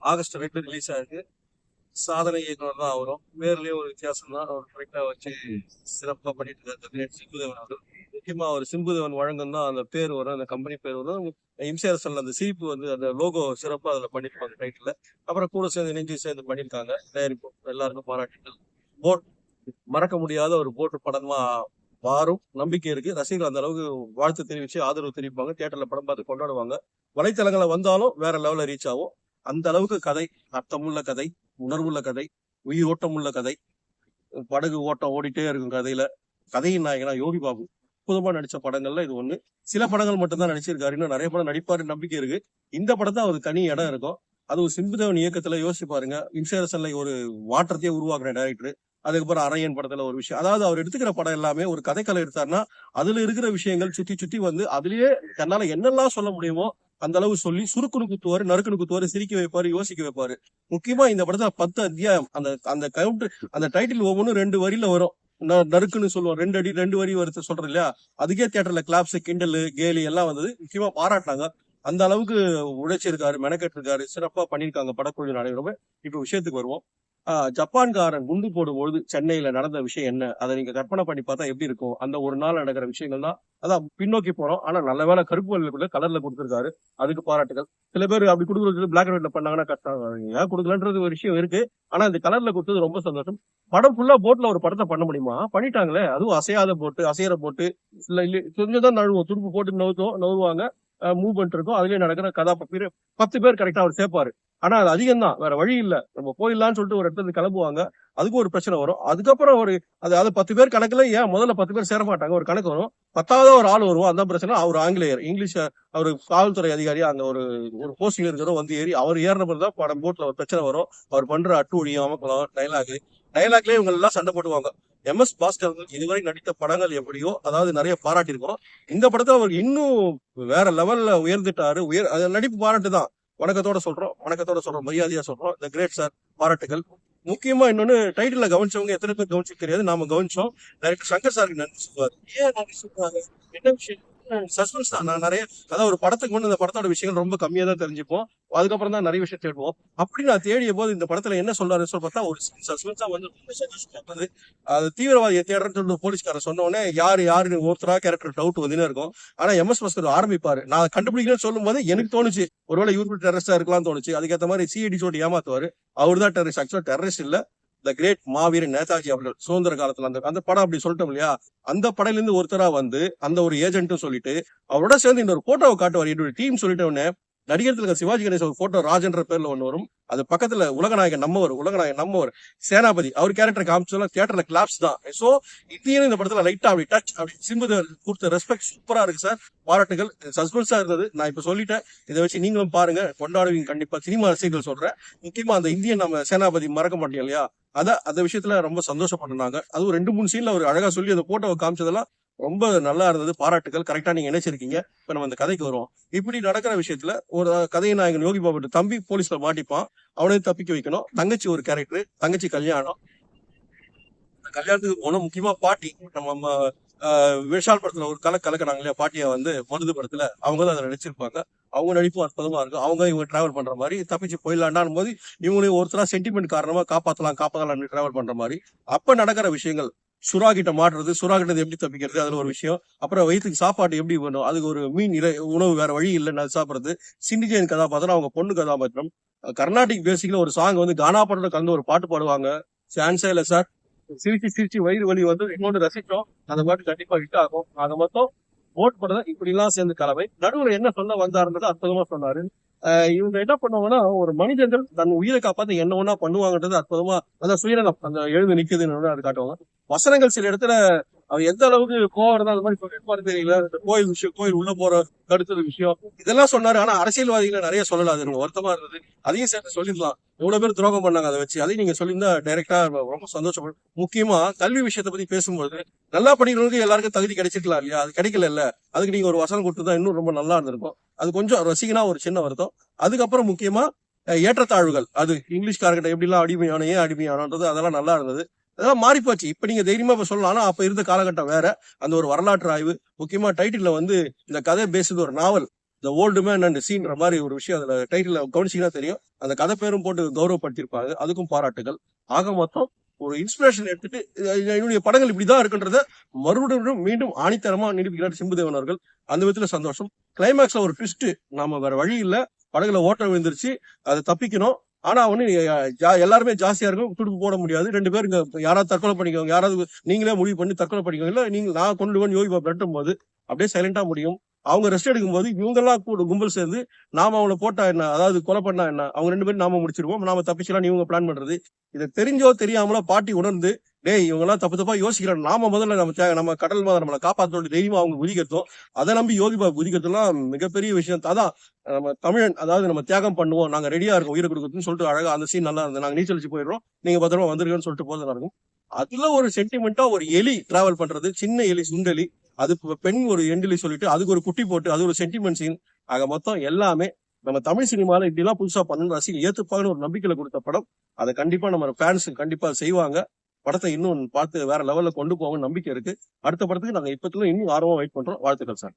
August 2 release ஆயிருக்கு. சாதனை இயக்குனர் தான் அவரும். பேர்லயே ஒரு வித்தியாசம் தான். அவர் கரெக்டா வச்சு சிறப்பா பண்ணிட்டு இருக்காரு கிரேட் சிம்புதேவன் அவர்கள். முக்கியமா அவர் சிம்புதேவன் வழங்கும் தான் அந்த பேர் வரும், அந்த கம்பெனி பேர் வரும். இம்சேரசன்ல அந்த சிரிப்பு வந்து அந்த லோகோ சிறப்பா அதுல பண்ணிருப்பாங்க டைட்டில். அப்புறம் கூட சேர்ந்து நெஞ்சு சேர்ந்து பண்ணியிருக்காங்க. தயாரிப்பு எல்லாருக்கும் பாராட்டுகள். போட் மறக்க முடியாத ஒரு போட்டு படமா மாறும் நம்பிக்கை இருக்கு. ரசிகர்கள் அந்த அளவுக்கு வாழ்த்து தெரிவிச்சு ஆதரவு தெரிவிப்பாங்க. தியேட்டர்ல படம் பார்த்து கொண்டாடுவாங்க. வலைத்தளங்களை வந்தாலும் வேற லெவல்ல ரீச் ஆகும். அந்த அளவுக்கு கதை, அர்த்தமுள்ள கதை, உணர்வுள்ள கதை, உயிர் ஓட்டமுள்ள கதை, படகு ஓட்டம் ஓடிட்டே இருக்கும் கதையில. கதையின் நாயகனா யோகி பாபு அற்புதமா நடிச்ச படங்கள்ல இது ஒண்ணு. சில படங்கள் மட்டும் தான் நடிச்சிருக்காரு. இன்னும் நிறைய படம் நடிப்பாரு நம்பிக்கை இருக்கு. இந்த படத்தை அவருக்கு தனி இடம் இருக்கும். அதுவும் சிம்புதேவன் இயக்கத்துல யோசிச்சு பாருங்க. இன்சேரசன்ல ஒரு மாற்றத்தையே உருவாக்குற டைரக்டர். அதுக்கப்புறம் அரையன் படத்துல ஒரு விஷயம், அதாவது அவர் எடுத்துக்கிற படம் எல்லாமே ஒரு கதைக்களம் எடுத்தாருன்னா அதுல இருக்கிற விஷயங்கள் சுத்தி சுத்தி வந்து அதுலயே தன்னால என்னெல்லாம் சொல்ல முடியுமோ அந்த அளவு சொல்லி சுருக்குன்னு குத்துவாரு, நறுக்குன்னு குத்துவாரு, சிரிக்க வைப்பாரு, யோசிக்க வைப்பாரு. முக்கியமா இந்த படத்துல 10 அத்தியாயம். அந்த அந்த கவுண்ட், அந்த டைட்டில் ஒவ்வொன்றும் 2 வரியில வரும். நறுக்குன்னு சொல்லுவோம், 2 அடி 2 வரி வருது சொல்றேன் இல்லையா. அதுக்கே தியேட்டர்ல கிளாப்ஸ், கிண்டல், கேலி எல்லாம் வந்தது. முக்கியமா பாராட்டினாங்க. அந்த அளவுக்கு உழைச்சிருக்காரு, மெனக்கெட்டு இருக்காரு, சிறப்பா பண்ணிருக்காங்க படக்குழு அனைவருமே. இப்ப விஷயத்துக்கு வருவோம். ஜப்பான்காரன் குண்டு போடும்பொழுது சென்னையில நடந்த விஷயம் என்ன, அதை நீங்க கற்பனை பண்ணி பார்த்தா எப்படி இருக்கும்? அந்த ஒரு நாள் நடக்கிற விஷயங்கள் தான். அதான் பின்னோக்கி போறோம். ஆனா நல்ல வேலை கருப்பு வெள்ளைக்குள்ள கலர்ல கொடுத்திருக்காரு. அதுக்கு பாராட்டுகள். சில பேர் அப்படி கொடுக்குறது பிளாக் அண்ட் ஒயிட்ல பண்ணாங்கன்னா கஷ்டம். ஏன் கொடுக்கலன்றது ஒரு விஷயம் இருக்கு. ஆனா இந்த கலர்ல கொடுத்தது ரொம்ப சந்தோஷம். படம் ஃபுல்லா போட்ல ஒரு படத்தை பண்ண முடியுமா? பண்ணிட்டாங்களே. அதுவும் அசையாத போட்டு, அசையற போட்டு, இல்ல இல்ல கொஞ்சம் தான் நழுவோம், துடுப்பு போட்டு நழுவுவாங்க. மூவ்மெண்ட் இருக்கும். அதுலயே நடக்கிற 10 பேர் கரெக்டா அவர் சேர்ப்பாரு. ஆனா அது அதிகம் தான், வேற வழி இல்ல. நம்ம போயிடலாம்னு சொல்லிட்டு ஒரு இடத்துல கிளம்புவாங்க. அதுக்கு ஒரு பிரச்சனை வரும். அதுக்கப்புறம் ஒரு அதாவது 10 பேர் கணக்குல ஏன் முதல்ல 10 பேர் சேர மாட்டாங்க, ஒரு கணக்கு வரும். 10வது ஒரு ஆள் வருவோம். அதான் பிரச்சனை. அவர் ஆங்கிலேயர், இங்கிலீஷ், அவர் காவல்துறை அதிகாரி, அங்க ஒரு ஒரு போஸ்டிங் இருக்கிறோம் வந்து ஏறி அவர் ஏறின பிறகு தான் படம் போட்ல ஒரு பிரச்சனை வரும். அவர் பண்ற அட்டூழியம், அமக்கலாம், டைலாக்லயே இவங்க எல்லாம் சண்டை போடுவாங்க. MS பாஸ்கர் இதுவரை நடித்த படங்கள் எப்படியோ, அதாவது நிறைய பாராட்டியிருக்கோம். இந்த படத்துல அவர் இன்னும் வேற லெவல்ல உயர்ந்துட்டாரு. நடிப்பு பாராட்டு தான். வணக்கத்தோட சொல்றோம், மரியாதையா சொல்றோம். த கிரேட் சார், பாராட்டுகள். முக்கியமா இன்னொன்னு, டைட்டில் கவனிச்சவங்க எத்தனை பேர் கவனிச்சு தெரியாது, நாம கவனிச்சோம். டைரக்டர் சங்கர் சாருக்கு நன்றி சொல்லுவாரு. ஏன் நன்றி சொல்றாரு? என்ன விஷயம்? சஸ்பென்ஸ் தான். நான் நிறைய, அதாவது ஒரு படத்துக்கு முன்னு இந்த படத்தோட விஷயங்கள் ரொம்ப கம்மியா தான் தெரிஞ்சுப்போம். அதுக்கப்புறம் தான் நிறைய விஷயம் தேடுவோம். அப்படி நான் தேடிய போது இந்த படத்துல என்ன சொல்றாரு சொல்ல பார்த்தா ஒரு சஸ்பென்ஸா வந்து ரொம்ப சந்தோஷம். அது தீவிரவாதியை தேடுறேன்னு சொல்லிட்டு போலீஸ்காரர் சொன்ன உடனே யாருன்னு ஒருத்தரா கேரக்டர் டவுட் வந்துனே இருக்கும். ஆனா MS பாஸ்கர் ஆரம்பிப்பாரு. நான் கண்டுபிடிக்கிறேன்னு சொல்லும் போது எனக்கு தோணுச்சு ஒருவேளை இவரு டெரரிஸ்டா இருக்கலாம்னு தோணுச்சு. அதுக்கேற்ற மாதிரி CID சொல்லிட்டு ஏமாத்துவாரு. அவர் தான் டெரரிஸ்ட். ஆக்சுவலா டெரரிஸ்ட் இல்ல, த கிரேட் மாவீரன் நேதாஜி அவர்கள். சுதந்திர காலத்துல அந்த படம் அப்படி சொல்லிட்டோம் இல்லையா. அந்த படையில இருந்து ஒருத்தரா வந்து அந்த ஒரு ஏஜென்ட்டும் சொல்லிட்டு அவரோட சேர்ந்து இன்னொரு போட்டோவை காட்டுவார். என்னோட டீம் சொல்லிட்ட உடனே நடிகர் திலகம் சிவாஜி கணேசன் ஒரு போட்டோ ராஜன்ற பேர்ல ஒண்ணு வரும். அது பக்கத்துல உலகநாயகன் நம்மவர் சேனாபதி அவர் கேரக்டர் காமிச்சோம்னா தியேட்டர்ல கிளாப்ஸ் தான். சோ இந்தியன் இந்த படத்துல லைட்டா அப்படி டச், அப்படி சிம்புதேவர் கொடுத்த ரெஸ்பெக்ட் சூப்பரா இருக்கு சார். பாராட்டுகள். சஸ்பென்ஸா இருந்தது. நான் இப்ப சொல்லிட்டேன். இதை வச்சு நீங்களும் பாருங்க, கொண்டாடுவீங்க கண்டிப்பா. சினிமா ரசிகர்கள் சொல்றேன். முக்கியமா அந்த இந்தியன் நம்ம சேனாபதி மறக்க மாட்டோம் இல்லையா, அந்த விஷயத்துல ரொம்ப சந்தோஷப்பட்டாங்க. அதுவும் 2-3 சீன்ல அவர் அழகா சொல்லி அந்த போட்டோவை காமிச்சதெல்லாம் ரொம்ப நல்லா இருந்தது. பாராட்டுகள். கரெக்டா நீங்க நினைச்சிருக்கீங்க. இப்ப நம்ம அந்த கதைக்கு வருவோம். இப்படி நடக்கிற விஷயத்துல ஒரு கதை நாயகன் யோகி பாபு தம்பி போலீஸ்ல மாட்டிப்பான். அவனையும் தப்பிக்க வைக்கணும். தங்கச்சி ஒரு கேரக்டர், தங்கச்சி கல்யாணம். கல்யாணத்துக்கு போனோம். முக்கியமா பாட்டி, நம்ம விஷால் படத்துல ஒரு கலக்கிறாங்க இல்லையா, பாட்டியா வந்து மருது படத்துல அவங்க தான் அதுல நடிச்சிருப்பாங்க. அவங்க நடிப்பும் அற்புதமா இருக்கும். இவங்க டிராவல் பண்ற மாதிரி தப்பிச்சு போயிடலான்னு போது இவங்களையும் ஒருத்தரா சென்டிமெண்ட் காரணமா காப்பாத்தலாம் டிராவல் பண்ற மாதிரி அப்ப நடக்கிற விஷயங்கள். சுறா கிட்ட மாட்டுறது, சுறா கிட்ட எப்படி தப்பிக்கிறது, அதுல ஒரு விஷயம். அப்புறம் வயிற்றுக்கு சாப்பாடு எப்படி வேணும், அதுக்கு ஒரு உணவு வேற வழி இல்லைன்னு அது சாப்பிடுறது. சிண்டிஜியன் கதாபாத்திரம் அவங்க பொண்ணு கதாபாத்திரம். கர்நாடிக் பேசிக்ல ஒரு சாங் வந்து கானா படத்துல கலந்து ஒரு பாட்டு பாடுவாங்க. சான்ஸே இல்ல சார். சிரிச்சு சிரிச்சு வயிறு வலி வந்து இன்னொன்று ரசிச்சோம். அந்த பாட்டு கண்டிப்பா ஹிட் ஆகும். ஆக மொத்தம் ஓட் படம் இப்படி எல்லாம் சேர்ந்து கலவை. நடுவுல என்ன சொல்ல வந்தாருன்றது அற்புதமா சொன்னாரு. இவங்க என்ன பண்ணுவாங்கன்னா, ஒரு மனிதர்கள் தன் உயிரை காப்பாத்த என்ன ஒண்ணா பண்ணுவாங்கன்றது அற்புதமா, அதான் சுயநலம் அந்த எழுந்து நிக்குதுன்னு அது காட்டுவாங்க. வசனங்கள் சில இடத்துல அவன் எந்த அளவுக்கு கோவம் இருந்தா அந்த மாதிரி சொல்லிருப்பாரு தெரியல. இந்த கோயில் விஷயம், கோயில் உள்ள போற கடுத்தது விஷயம், இதெல்லாம் சொன்னாரு. ஆனா அரசியல்வாதிகளை நிறைய சொல்லல. அது எனக்கு வருத்தமா இருந்தது. அதையும் சேர்த்து சொல்லிடலாம். எவ்வளவு பேர் துரோகம் பண்ணாங்க அதை வச்சு. அதையும் நீங்க சொல்லியிருந்தா டைரக்டா ரொம்ப சந்தோஷப்படும். முக்கியமா கல்வி விஷயத்தை பத்தி பேசும்போது நல்லா படிக்கிறவங்களுக்கு எல்லாருக்கும் தகுதி கிடைச்சிருக்கலாம் இல்லையா, அது கிடைக்கல இல்ல. அதுக்கு நீங்க ஒரு வசனம் கொடுத்துதான் இன்னும் ரொம்ப நல்லா இருந்திருக்கும். அது கொஞ்சம் ரசிகனா ஒரு சின்ன வருத்தம். அதுக்கப்புறம் முக்கியமா ஏற்றத்தாழ்வுகள், அது இங்கிலீஷ்காரர்கிட்ட எப்படி எல்லாம் அடிமையான, ஏன் அடிமையானது, அதெல்லாம் நல்லா இருந்தது. அதெல்லாம் மாறி போச்சு. இப்ப நீங்க தைரியமா இப்ப சொல்லலாம். ஆனா அப்ப இருந்த காலகட்டம் வேற. அந்த ஒரு வரலாற்று ஆய்வு. முக்கியமா டைட்டில்ல வந்து இந்த கதை பேசுது ஒரு நாவல். த ஓல்டு மேன் அண்ட் சீன்ற மாதிரி ஒரு விஷயம் அதுல டைட்டில் கவனிச்சீங்கன்னா தெரியும். அந்த கதை பேரும் போட்டு கௌரவப்படுத்தியிருப்பாங்க. அதுக்கும் பாராட்டுகள். ஆக மொத்தம் ஒரு இன்ஸ்பிரேஷன் எடுத்துட்டு என்னுடைய படங்கள் இப்படிதான் இருக்குன்றத மறுபடியும் மீண்டும் ஆணித்தரமா நிரூபிக்கிறார் சிம்புதேவன் அவர்கள். அந்த விதத்துல சந்தோஷம். கிளைமேக்ஸ்ல ஒரு ட்விஸ்ட், நாம வேற வழி இல்ல, படகுல ஓட்ட விழுந்துருச்சு, அதை தப்பிக்கணும். ஆனா எல்லாருமே ஜாஸ்தியா இருக்கும், துடுப்பு போட முடியாது. 2 பேர் யாராவது தற்கொலை பண்ணிக்கோங்க, யாராவது நீங்களே முடிவு பண்ணி தற்கொலை பண்ணிக்கோங்க, இல்ல நீங்க நான் கொண்டு வந்து யோகி பாபு நட்டும் போது அப்படியே சைலண்டா முடியும். அவங்க ரெஸ்ட் எடுக்கும் போது இவங்கெல்லாம் கூட கும்பல் சேர்ந்து நாம அவங்கள போட்டா என்ன, அதாவது கொலை பண்ணா என்ன, அவங்க 2 பேரும் நாம முடிச்சிருவோம், நாம தப்பிச்சலாம் இவங்க பிளான் பண்றது. இதை தெரிஞ்சோ தெரியாமலோ பாட்டி உணர்ந்து, டேய் இவங்க எல்லாம் தப்பு தப்பா யோசிக்கிறாங்க, நாம முதல்ல நம்ம கடல் மாதிரி நம்மளை காப்பாற்றோட தைரியமா அவங்க குதிக்கிறதும், அதை நம்பி யோகி பாபு குதிக்கிறதுலாம் மிகப்பெரிய விஷயம். அதான் நம்ம தமிழன், அதாவது நம்ம தியாகம் பண்ணுவோம், நாங்க ரெடியா இருக்கோம் உயிரை கொடுக்குறதுன்னு சொல்லிட்டு அழகா அந்த சீன் நல்லா இருந்தது. நாங்க நீச்சல் அடிச்சு போயிடுறோம், நீங்க பத்திரமா வந்துருக்கன்னு சொல்லிட்டு போது இருக்கும். அதுல ஒரு சென்டிமெண்டா ஒரு எலி டிராவல் பண்றது, சின்ன எலி சுண்டலி, அது பெண் ஒரு எண்டிலி சொல்லிட்டு அதுக்கு ஒரு குட்டி போட்டு அது ஒரு சென்டிமெண்ட் சீன். ஆக மொத்தம் எல்லாமே நம்ம தமிழ் சினிமால இப்படி எல்லாம் புதுசா பண்ணணும், ரசிகர் ஏத்துப்பாங்கன்னு ஒரு நம்பிக்கையில கொடுத்த படம். அதை கண்டிப்பா நம்ம ஃபேன்ஸ் கண்டிப்பா செய்வாங்க. படத்தை இன்னும் பார்த்து வேற லெவல்ல கொண்டு போக நம்பிக்கை இருக்கு. அடுத்த படத்துக்கு நாங்க இப்பத்துல இன்னும் ஆர்வமா வெயிட் பண்றோம். வாழ்த்துக்கள் சார்.